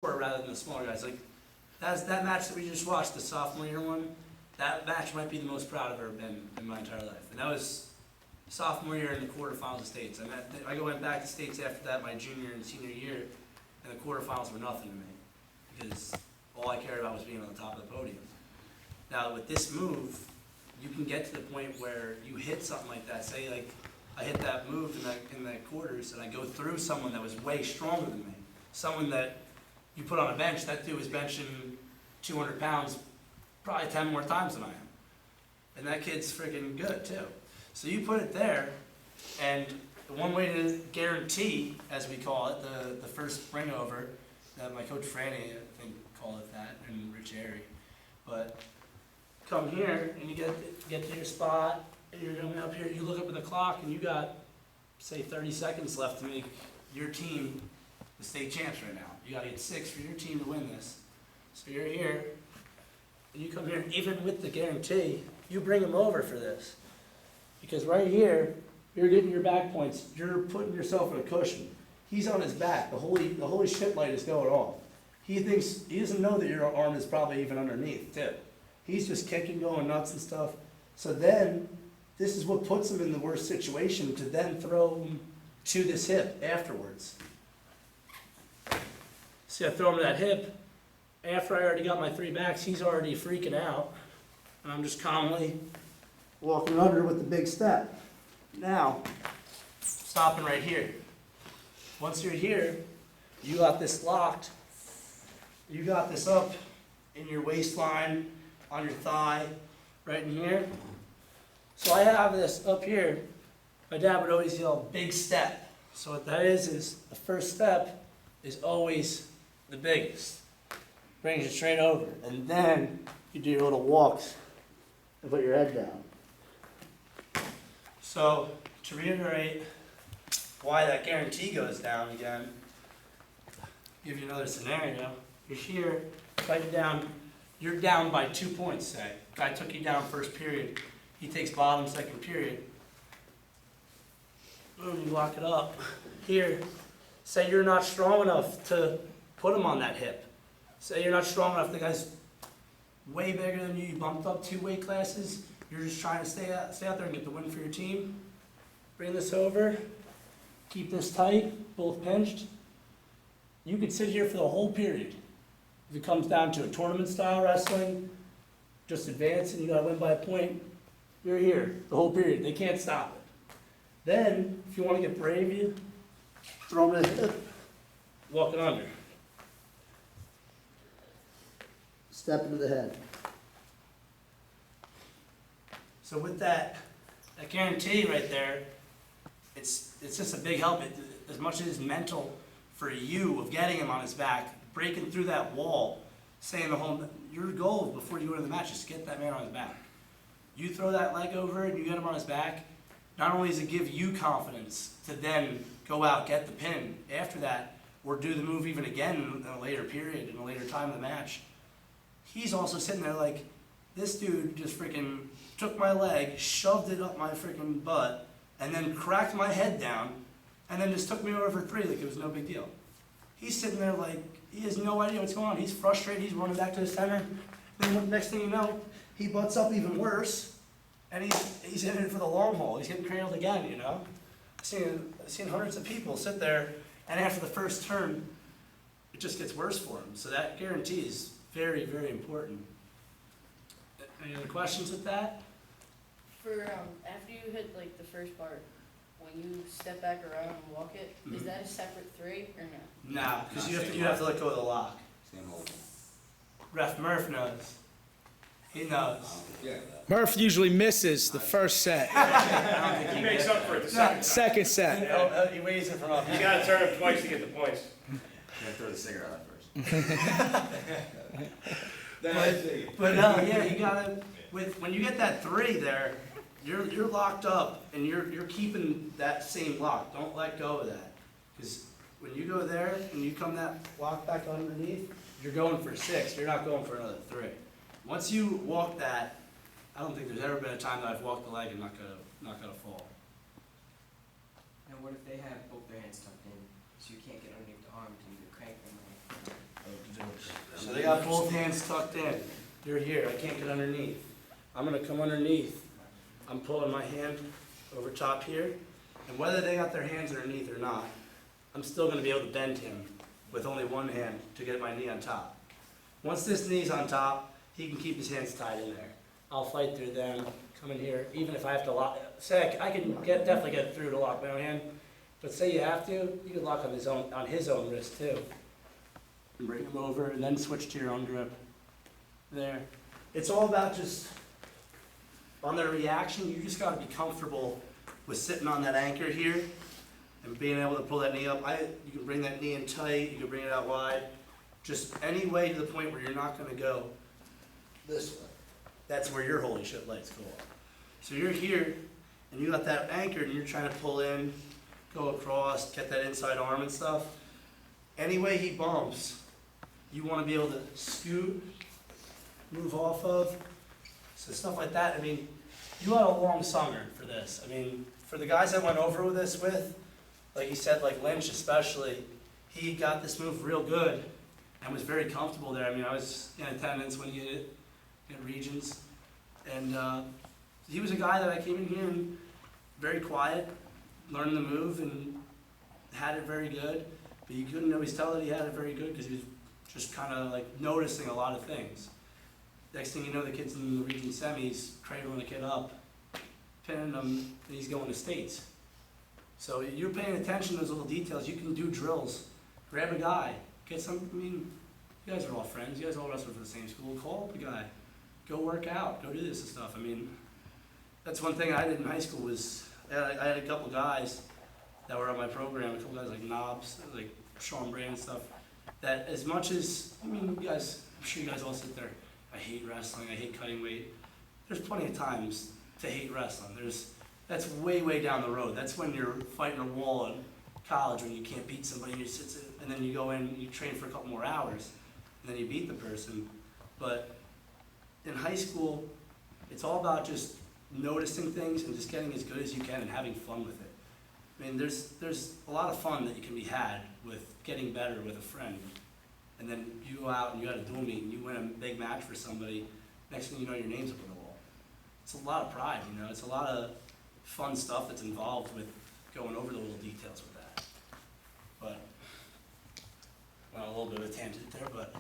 rather than the smaller guys. Like that match that we just watched, the sophomore year one, that match might be the most proud I've ever been in my entire life. And that was sophomore year in the quarterfinals of states. I went back to states after that my junior and senior year, and the quarterfinals were nothing to me because all I cared about was being on the top of the podium. Now with this move, you can get to the point where you hit something like that. Say like I hit that move in the quarters, and I go through someone that was way stronger than me, someone that you put on a bench. That dude was benching 200 pounds probably 10 more times than I am. And that kid's freaking good too. So you put it there, and the one way to guarantee, as we call it, the first ring over, that my coach Franny, I think, called it that, and Rich Airy. But come here, and you get to your spot, and you're coming up here, you look up at the clock, and you got, say, 30 seconds left to make your team the state champs right now. You got to get 6 for your team to win this. So you're here, and you come here, even with the guarantee, you bring him over for this. Because right here, you're getting your back points. You're putting yourself in a cushion. He's on his back. The holy shit light is going off. He doesn't know that your arm is probably even underneath, too. He's just kicking, going nuts and stuff. So then, this is what puts him in the worst situation to then throw him to this hip afterwards. See, I throw him to that hip. After I already got my 3 backs, he's already freaking out. And I'm just calmly walking under with the big step. Now, stopping right here. Once you're here, you got this locked. You got this up in your waistline, on your thigh, right in here. So I have this up here. My dad would always yell, big step. So what that is the first step is always the biggest. Brings you straight over. And then you do your little walks and put your head down. So to reiterate why that guarantee goes down again, give you another scenario. You're here, fighting down, you're down by 2 points, say. Guy took you down first period. He takes bottom second period. Boom, you lock it up. Here, say you're not strong enough to put him on that hip. Say you're not strong enough, the guy's way bigger than you, you bumped up 2 weight classes, you're just trying to stay out there and get the win for your team. Bring this over, keep this tight, both pinched. You could sit here for the whole period. If it comes down to a tournament style wrestling, just advance and you gotta win by a point, you're here the whole period. They can't stop it. Then, if you want to get brave, you throw them in the hip, walk it under. Step into the head. So with that guarantee right there, it's just a big help. As much as it's mental for you of getting him on his back, breaking through that wall, saying your goal before you go into the match is to get that man on his back. You throw that leg over and you get him on his back, not only does it give you confidence to then go out, get the pin after that, or do the move even again in a later period, in a later time of the match, he's also sitting there like, this dude just freaking took my leg, shoved it up my freaking butt, and then cracked my head down, and then just took me over for 3 like it was no big deal. He's sitting there like, he has no idea what's going on. He's frustrated, he's running back to the center. Then the next thing you know, he butts up even worse, and he's in it for the long haul. He's getting cradled again, you know? I've seen hundreds of people sit there, and after the first turn, it just gets worse for him. So that guarantee is very, very important. Any other questions with that? For after you hit like the first part, when you step back around and walk it, is that a separate 3 or no? Nah, because you have to let go of the lock. Same hold. Ref Murph knows. He knows. Yeah. Murph usually misses the first set. I don't think He makes up for it the second time. Second set. He weighs it from up. You gotta turn him twice to get the points. You gotta throw the cigarette out first. But no, yeah, you gotta. When you get that 3 there, you're locked up and you're keeping that same lock. Don't let go of that, because when you go there and you come that lock back underneath, you're going for 6. You're not going for another 3. Once you walk that, I don't think there's ever been a time that I've walked the leg and not gonna fall. Now what if they have both their hands tucked in, so you can't get underneath the arm to either crank them or So they got both hands tucked in. They're here, I can't get underneath. I'm gonna come underneath. I'm pulling my hand over top here, and whether they got their hands underneath or not, I'm still gonna be able to bend him with only one hand to get my knee on top. Once this knee's on top, he can keep his hands tied in there. I'll fight through them, come in here, even if I have to lock, say I can definitely get through to lock my own hand, but say you have to, you can lock on his own wrist too. And bring him over and then switch to your own grip. There. It's all about just, on their reaction, you just gotta be comfortable with sitting on that anchor here and being able to pull that knee up. You can bring that knee in tight, you can bring it out wide, just any way to the point where you're not gonna go this way. That's where your holy shit lights go off. So you're here, and you got that anchor, and you're trying to pull in, go across, get that inside arm and stuff. Any way he bumps, you wanna be able to scoot, move off of, so stuff like that. I mean, you had a long summer for this. I mean, for the guys I went over this with, like you said, like Lynch especially, he got this move real good and was very comfortable there. I mean, I was in attendance when he did it at Regions, and he was a guy that I came in here and very quiet, learning the move and had it very good, but you couldn't always tell that he had it very good because he was just kind of like noticing a lot of things. Next thing you know, the kid's in the region semis, cradling the kid up, pinning him, and he's going to states. So you're paying attention to those little details. You can do drills, grab a guy, get some, I mean, you guys are all friends, you guys all wrestle for the same school, call up a guy, go work out, go do this and stuff. I mean, that's one thing I did in high school was, I had a couple guys that were on my program, a couple guys like Knobs, like Sean Brand and stuff, that as much as, I mean, you guys, I'm sure you guys all sit there, I hate wrestling, I hate cutting weight. There's plenty of times to hate wrestling. That's way, way down the road. That's when you're fighting a wall in college when you can't beat somebody, and then you go in, you train for a couple more hours, and then you beat the person. But in high school, it's all about just noticing things and just getting as good as you can and having fun with it. I mean, there's a lot of fun that you can be had with getting better with a friend. And then you go out and you got a dual meet and you win a big match for somebody, next thing you know, your name's up on the wall. It's a lot of pride, you know, it's a lot of fun stuff that's involved with going over the little details with that. But, well, a little bit of a tangent there, but